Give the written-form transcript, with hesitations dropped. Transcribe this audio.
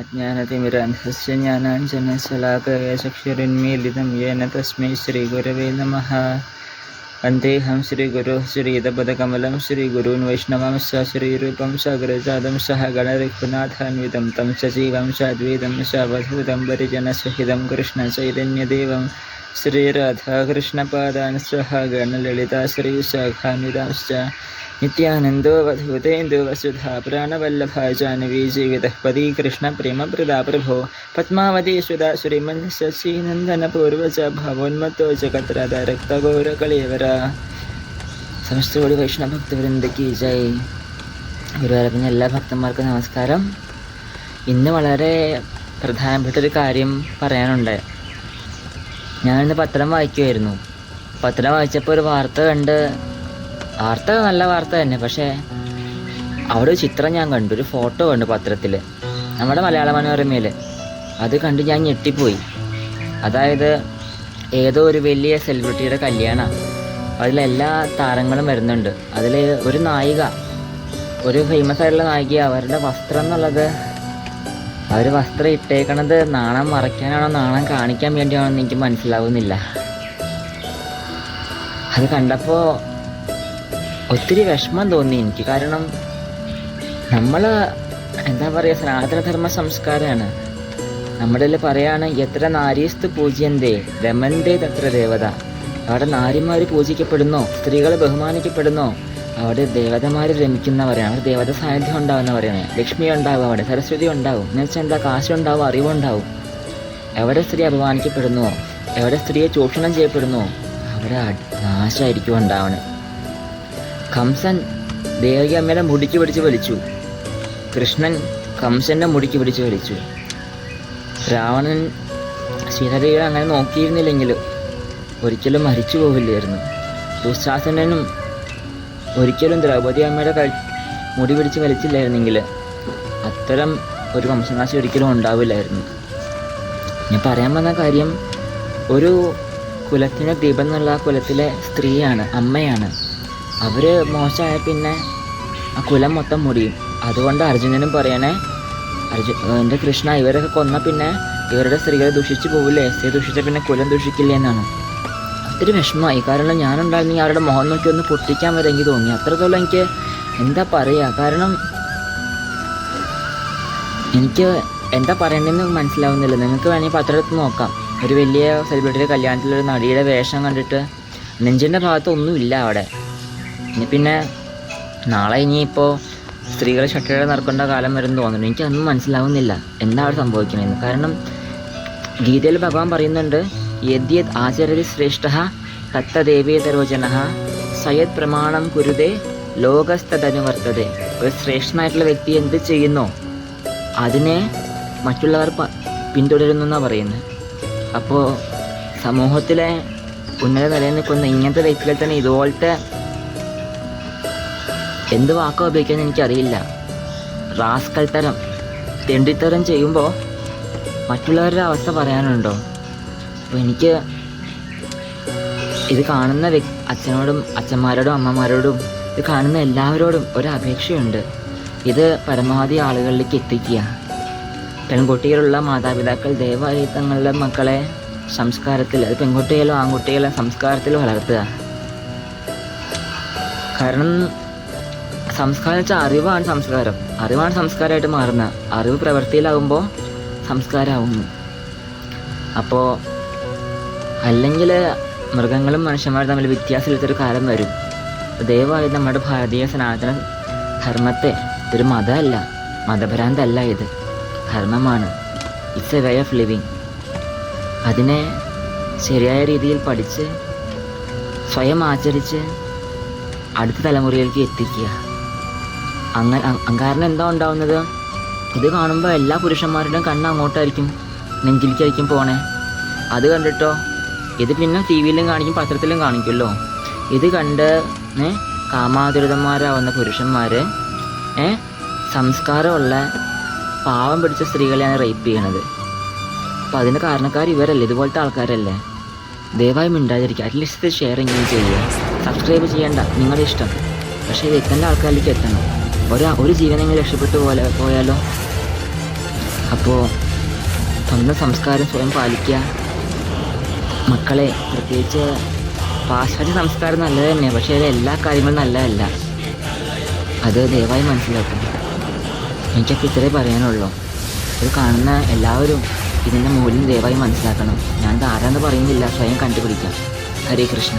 अज्ञानतिमिरान्धस्य ज्ञानाञ्जनशलाकया चक्षुरुन्मीलितं येन तस्मै श्रीगुरवे नमः। वन्देऽहं श्रीगुरोः श्रीयुतपदकमलं श्रीगुरून् वैष्णवांश्च श्रीरूपं साग्रजातं सह गणरघुनाथान्वितं तं सजीवं साद्वैतं सावधूतं परिजनसहितं कृष्णचैतन्यदेवं श्रीराधाकृष्णपादान् सह गणललिता श्रीशाखान्वितांश्च नित्यानन्दोऽवधूतेन्दु वसुधा प्राणवल्लभा जानवी जीवितः पदी कृष्णप्रेमप्रदा प्रभो पद्मावती सुधा श्रीमन्सचीनन्दनपूर्वज भवोन्मत्तो जगत्रादा रक्तगौरकलेवरा। സമസ്തയോട് വൈഷ്ണവ ഭക്തവൃന്ദയ്ക്ക് ജയ്. ഗുരുവായൂരപ്പൻ്റെ എല്ലാ ഭക്തന്മാർക്കും നമസ്കാരം. ഇന്ന് വളരെ പ്രധാനപ്പെട്ടൊരു കാര്യം പറയാനുണ്ട്. ഞാനിന്ന് പത്രം വായിക്കുമായിരുന്നു. പത്രം വായിച്ചപ്പോൾ ഒരു വാർത്ത കണ്ട്, വാർത്ത നല്ല വാർത്ത തന്നെ, പക്ഷേ അവിടെ ഒരു ചിത്രം ഞാൻ കണ്ടു, ഒരു ഫോട്ടോ കണ്ടു പത്രത്തിൽ, നമ്മുടെ മലയാള മനോരമയിൽ. അത് കണ്ട് ഞാൻ ഞെട്ടിപ്പോയി. അതായത് ഏതോ ഒരു വലിയ സെലിബ്രിറ്റിയുടെ കല്യാണമാണ്. അതിലെല്ലാ താരങ്ങളും വരുന്നുണ്ട്. അതിൽ ഒരു നായിക, ഒരു ഫേമസ് ആയിട്ടുള്ള നായിക, അവരുടെ വസ്ത്രം എന്നുള്ളത്, അവർ വസ്ത്രം ഇട്ടേക്കണത് നാണം മറയ്ക്കാനാണോ നാണം കാണിക്കാൻ വേണ്ടിയാണോ എന്ന് എനിക്ക് മനസ്സിലാവുന്നില്ല. അത് കണ്ടപ്പോൾ ഒത്തിരി വിഷമം തോന്നി എനിക്ക്. കാരണം നമ്മൾ എന്താ പറയുക, സനാതനധർമ്മ സംസ്കാരമാണ് നമ്മുടെ ഇതിൽ പറയാണ്, എത്ര നാരീസ്തു പൂജ്യന്തേ രമന്തേ തത്ര ദേവത. അവിടെ നാരിമാർ പൂജിക്കപ്പെടുന്നോ, സ്ത്രീകൾ ബഹുമാനിക്കപ്പെടുന്നോ, അവിടെ ദേവതമാർ രമിക്കുന്നവരാണ്. അവിടെ ദേവത സാന്നിധ്യം ഉണ്ടാവുന്നവരാണ്. ലക്ഷ്മി ഉണ്ടാവും, അവിടെ സരസ്വതി ഉണ്ടാവും. എന്നുവെച്ചാൽ എന്താ, കാശുണ്ടാവും, അറിവുണ്ടാവും. എവിടെ സ്ത്രീ അപമാനിക്കപ്പെടുന്നോ, എവിടെ സ്ത്രീയെ ചൂഷണം ചെയ്യപ്പെടുന്നോ, അവിടെ നാശമായിരിക്കും ഉണ്ടാവണം. കംസൻ ദേവകി അമ്മയുടെ മുടിക്ക് പിടിച്ച് വലിച്ചു. കൃഷ്ണൻ കംസൻ്റെ മുടിക്ക് പിടിച്ച് വലിച്ചു. രാവണൻ സീതാദേവിയെ അങ്ങനെ നോക്കിയിരുന്നില്ലെങ്കിൽ ഒരിക്കലും മരിച്ചു പോവില്ലായിരുന്നു. ദുശാസനനും ഒരിക്കലും ദ്രൗപദി അമ്മയുടെ മുടി പിടിച്ച് വലിച്ചില്ലായിരുന്നെങ്കിൽ അത്തരം ഒരു വംശനാശം ഒരിക്കലും ഉണ്ടാവില്ലായിരുന്നു. ഞാൻ പറയാൻ വന്ന കാര്യം, ഒരു കുലത്തിൻ്റെ ദീപം എന്നുള്ള കുലത്തിലെ സ്ത്രീയാണ്, അമ്മയാണ്. അവർ മോശമായ പിന്നെ ആ കുലം മൊത്തം മുടിയും. അതുകൊണ്ട് അർജുനനും പറയണേ, എൻ്റെ കൃഷ്ണ, ഇവരൊക്കെ കൊന്ന പിന്നെ ഇവരുടെ സ്ത്രീകളെ ദുഷിച്ചു പോവില്ലേ, സ്ത്രീ ദുഷിച്ച പിന്നെ കുലം ദുഷിക്കില്ലേ എന്നാണ്. ഒത്തിരി വിഷമമായി. കാരണം ഞാനുണ്ടായിരുന്നെങ്കിൽ അവരുടെ മുഖം നോക്കി ഒന്ന് പൊട്ടിക്കാൻ വരെ എനിക്ക് തോന്നി. അത്രത്തോളം എനിക്ക് എന്താ പറയുക, കാരണം എനിക്ക് എന്താ പറയേണ്ടതെന്ന് മനസ്സിലാവുന്നില്ല. നിങ്ങൾക്ക് വേണമെങ്കിൽ പത്രത്തിൽ നോക്കാം. ഒരു വലിയ സെലിബ്രിറ്റിയുടെ കല്യാണത്തിലൊരു നടിയുടെ വേഷം കണ്ടിട്ട് നെഞ്ചിൻ്റെ ഭാഗത്ത് ഒന്നുമില്ല അവിടെ. പിന്നെ നാളെ ഇനിയിപ്പോൾ സ്ത്രീകൾ ഷട്ടിയുടെ നടക്കേണ്ട കാലം വരുമെന്ന് തോന്നുന്നു. എനിക്കതൊന്നും മനസ്സിലാവുന്നില്ല എന്താ അവിടെ സംഭവിക്കണമെന്ന്. കാരണം ഗീതയിൽ ഭഗവാൻ പറയുന്നുണ്ട്, യദ്യത് ആചരതി ശ്രേഷ്ഠ തത്തദേവേതരോചന സയത് പ്രമാണം കുരുതേ ലോകസ്തനുവർത്തതേ. ഒരു ശ്രേഷ്ഠനായിട്ടുള്ള വ്യക്തി എന്ത് ചെയ്യുന്നോ അതിനെ മറ്റുള്ളവർ പിന്തുടരുന്നു എന്നാണ് പറയുന്നത്. അപ്പോൾ സമൂഹത്തിലെ ഉന്നത നിലയിൽ നിൽക്കുന്ന ഇങ്ങനത്തെ വ്യക്തികൾ തന്നെ ഇതുപോലത്തെ എന്ത് വാക്കോ ഉപയോഗിക്കാൻ എനിക്കറിയില്ല, റാസ്കൽ തരം, തെണ്ടിത്തരം ചെയ്യുമ്പോൾ മറ്റുള്ളവരുടെ അവസ്ഥ പറയാനുണ്ടോ? അപ്പോൾ എനിക്ക് ഇത് കാണുന്ന അച്ഛനോടും അച്ഛന്മാരോടും അമ്മമാരോടും ഇത് കാണുന്ന എല്ലാവരോടും ഒരപേക്ഷയുണ്ട്. ഇത് പരമാവധി ആളുകളിലേക്ക് എത്തിക്കുക. പെൺകുട്ടികളുള്ള മാതാപിതാക്കൾ ദയവായി തങ്ങളുടെ മക്കളെ സംസ്കാരത്തിൽ, അത് പെൺകുട്ടികളോ ആൺകുട്ടികളോ സംസ്കാരത്തിൽ വളർത്തുക. കാരണം സംസ്കാരം വെച്ചാൽ അറിവാണ് സംസ്കാരം. അറിവാണ് സംസ്കാരമായിട്ട് മാറുന്നത്. അറിവ് പ്രവൃത്തിയിലാവുമ്പോൾ സംസ്കാരമാവുന്നു. അപ്പോൾ അല്ലെങ്കിൽ മൃഗങ്ങളും മനുഷ്യന്മാരും തമ്മിൽ വ്യത്യാസമില്ലാത്തൊരു കാലം വരും. ദയവായി നമ്മുടെ ഭാരതീയ സനാതന ധർമ്മത്തെ, ഇതൊരു മതമല്ല, മതഭ്രാന്തല്ല, ഇത് ധർമ്മമാണ്. It's a way of living. അതിനെ ശരിയായ രീതിയിൽ പഠിച്ച് സ്വയം ആചരിച്ച് അടുത്ത തലമുറയിലേക്ക് എത്തിക്കുക. കാരണം എന്താ ഉണ്ടാവുന്നത്, ഇത് കാണുമ്പോൾ എല്ലാ പുരുഷന്മാരുടെയും കണ്ണ് അങ്ങോട്ടായിരിക്കും, നെഞ്ചിലേക്കായിരിക്കും പോണേ. അത് കണ്ടിട്ടോ, ഇത് പിന്നെ ടി വിയിലും കാണിക്കും, പത്രത്തിലും കാണിക്കുമല്ലോ. ഇത് കണ്ട് കാമാതുരിതന്മാരാവുന്ന പുരുഷന്മാർ സംസ്കാരമുള്ള പാവം പിടിച്ച സ്ത്രീകളെയാണ് റേപ്പ് ചെയ്യണത്. അപ്പോൾ അതിന് കാരണക്കാർ ഇവരല്ലേ, ഇതുപോലത്തെ ആൾക്കാരല്ലേ. ദയവായി മിണ്ടാതിരിക്കുക. അറ്റ്ലീസ്റ്റ് ഷെയറെങ്കിലും ചെയ്യുക. സബ്സ്ക്രൈബ് ചെയ്യേണ്ട, നിങ്ങളുടെ ഇഷ്ടം. പക്ഷേ ഇത് എത്തേണ്ട ആൾക്കാരിലേക്ക് എത്തണം. ഒരു ജീവനെങ്കിലും രക്ഷപ്പെട്ടു പോയാലോ. അപ്പോൾ സ്വന്തം സംസ്കാരം സ്വയം പാലിക്കുക. മക്കളെ, പ്രത്യേകിച്ച് പാശ്ചാത്യ സംസ്കാരം നല്ലത് തന്നെയാണ്, പക്ഷേ അതിൽ എല്ലാ കാര്യങ്ങളും നല്ലതല്ല. അത് ദയവായി മനസ്സിലാക്കും. എനിക്കൊക്കെ ഇത്രേ പറയാനുള്ളൂ. ഇത് കാണുന്ന എല്ലാവരും ഇതിൻ്റെ മൂല്യം ദയവായി മനസ്സിലാക്കണം. ഞാനിത് ആരാന്ന് പറയുന്നില്ല, സ്വയം കണ്ടുപിടിക്കാം. ഹരേ കൃഷ്ണ.